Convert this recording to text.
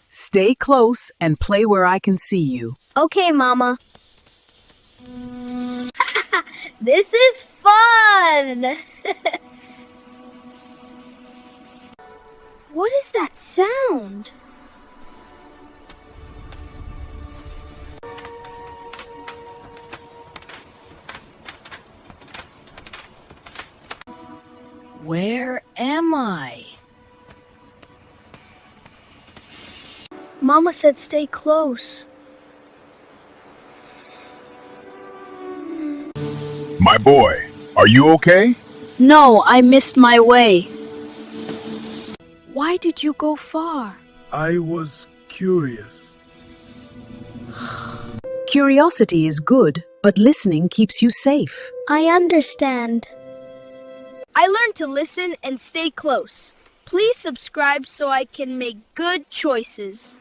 Stay close and play where I can see you. Okay, Mama. This is fun! What is that sound? Where am I? Mama said stay close. My boy, are you okay? No, I missed my way. Why did you go far? I was curious. Curiosity is good, but listening keeps you safe. I understand. I learned to listen and stay close. Please subscribe so I can make good choices.